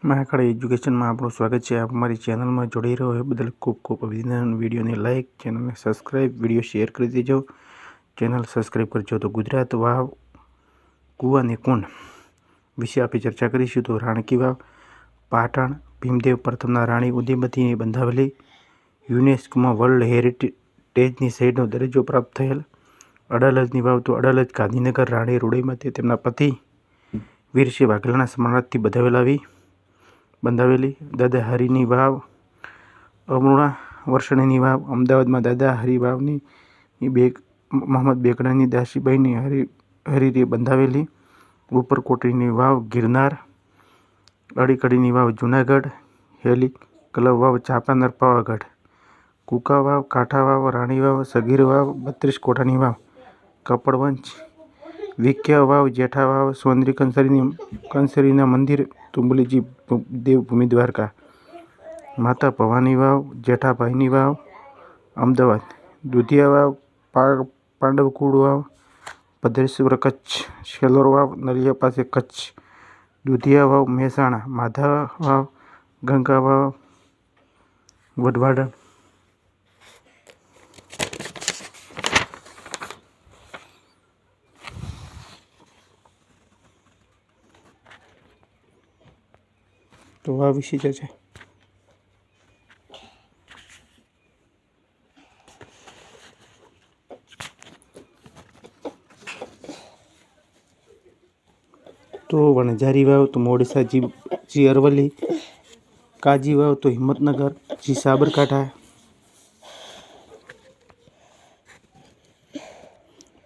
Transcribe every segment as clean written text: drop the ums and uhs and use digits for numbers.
Mahakal education में आपनु स्वागत है। आप हमारी चैनल में जोड़ी रहो है बदल खूब खूब अभिनंदन। वीडियो ने लाइक, चैनल ने सब्सक्राइब, वीडियो शेयर कर दीजो। चैनल सब्सक्राइब करजो। तो गुजरात वाव कुआ ने कुंड विषय आप चर्चा करीशुं। तो राणकी वाव पाटण भीमदेव प्रथमना राणी उदयमती ने बंधावेली यूनेस्को में वर्ल्ड हेरिटेजनी साइटनो दरजो प्राप्त थयेल। अडालजनी वाव तो अडालज गांधीनगर राणी रुड़ीमती तेमना पति वीरसिंह वाघेलाना स्मरणार्थी बंधावेली। दादा हरीनी वाव अमृणा वर्षणीनी वाव अमदावाद में दादा हरी वावनी मोहम्मद बेगड़ानी दासीबाईनी हरीरे बंधावेली। उपरकोटनी वाव गिरनार अड़ीकड़ीनी वाव जूनागढ़। हेली क्लब वाव चापानर पावागढ़। कूका वाव काठा वाव राणी वाव सगीर वाव 32 कोठानी वाव कपड़वंश। विख्या वाव जेठा वाव सोंदरी कंसरीना मंदिर तुंबलीजी देवभूमि द्वारका। माता भवानी वाव जेठा भाईनी वाव अमदावाद। दुधिया वाव पांडवकूड़ वाव भद्रेश्वर कच्छ। शेलोर वाव नलिया पासे कच्छ। दुधिया वाव मेहसाणा। माधा वाव गंगा वाव वडवाड़ा। तो आ विषय चर्चा। तो वणजारी वाव तो मोड़सा जी अरवली। काजी वाव तो हिम्मतनगर जी साबरकांठा।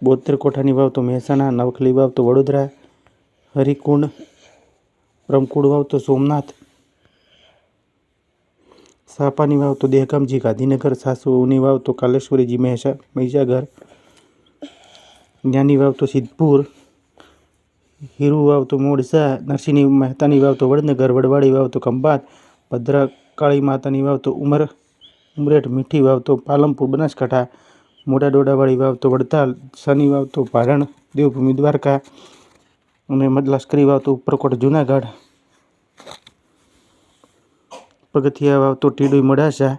बोतेर कोठानी वाव तो मेहसाणा। नवखली वाव तो वडोदरा। हरिकुंड ब्रह्मकुंड वाव तो सोमनाथ। सापानी वाव तो देहगाम जी गांधीनगर। सासुनी वाव तो कालेश्वरी जी महिषागर। ज्ञानी वाव तो सिद्धपुर। हीरू वाव तो मोड़सा। नरसिंह मेहतानी वाव तो वडनगर। वडवाड़ी वाव तो खंभात। भद्रा काली मातानी वाव तो उमरेठ। मीठी वाव तो पालमपुर बनासकांठा। मोड़ा डोडावाड़ी वाव तो वड़ताल। सनी वाव तो भारण देवभूमि द्वारका। लश्करी वाव तो उपरकोट जूनागढ़। पगथिया वाव तो टीडुई मोड़ासा।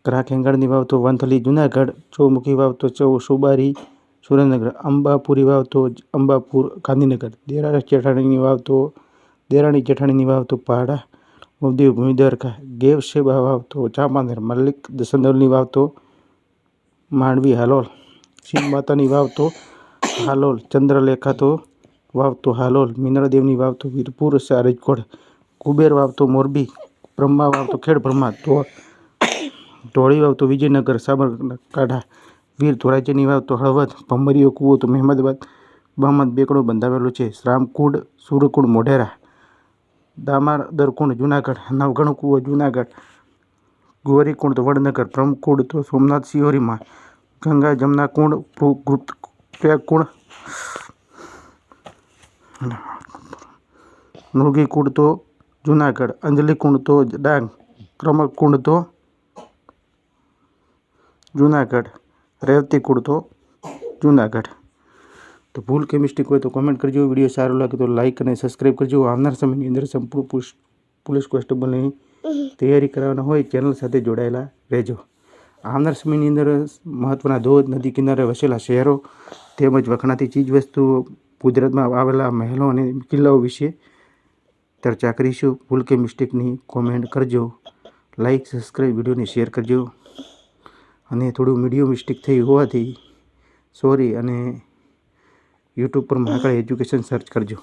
ग्राहक हेंगणनी वाव तो वंथली जूनागढ़। चौमुखी वाव तो सुबारी सुरेन्द्रनगर। अंबापुरी वाव तो अंबापुर गांधीनगर। देराणी जेठाणी वाव तो पहाड़ा देवभूमि द्वारका। गेव सेबा वाव तो चापानेर। मल्लिक दसंदलनी वाव तो मांडवी हालोल। सिंह मातानी वाव तो हालोल। चंद्रलेखा तो वाव तो हालोल। मीनादेवनी वाव तो वीरपुर सारजकोट। कुबेर वाव तो मोरबी। ब्रह्मा वाव तो खेड़ ब्रह्मा। धोड़ी वाव तो विजयनगर साबरकांठा। वीर धोराजीनी वाव तो हळवद। भमरियो कूवो तो महेमदाबाद मोहम्मद बेगड़ो बंधावेलो छे। श्रामकुंड सूर्यकुंड मोढेरा। दामोदरकुंड जूनागढ़। नवघण कूवो जूनागढ़। गोरीकुंड तो वडनगर। ब्रह्मकुंड तो सोमनाथ सिहोरी में। गंगा जमुना कुंड प्रयागकुंड। मृगी कुंड तो जूनागढ़। अंजलि कुंड तो डांग। क्रमक कुंड तो जूनागढ़। रेवती कुंड तो जूनागढ़। तो भूल के मिस्टेक हो तो कमेंट करजो। वीडियो सारो लगे तो लाइक और सब्सक्राइब करजो। आवनार समयनी अंदर संपूर्ण पुलिस कोन्स्टेबलनी तैयारी कराववाना होय चेनल साथे जोड़ायेला रहेजो। आवनार समयनी अंदर महत्वना धोध नदी किनारे वसेला शहरों तेमज वखणाती चीजवस्तुओ गुजरात में आवेला महलों और किल्लाओं विषे चर्चा करीशुं। भूल के मिस्टेकनी कॉमेंट करजो। लाइक सब्सक्राइब वीडियो ने शेयर करजो। अने थोड़ू मीडियो मिस्टेक थई होवाथी सॉरी। अने यूट्यूब पर महाकाल एज्युकेशन सर्च करजो।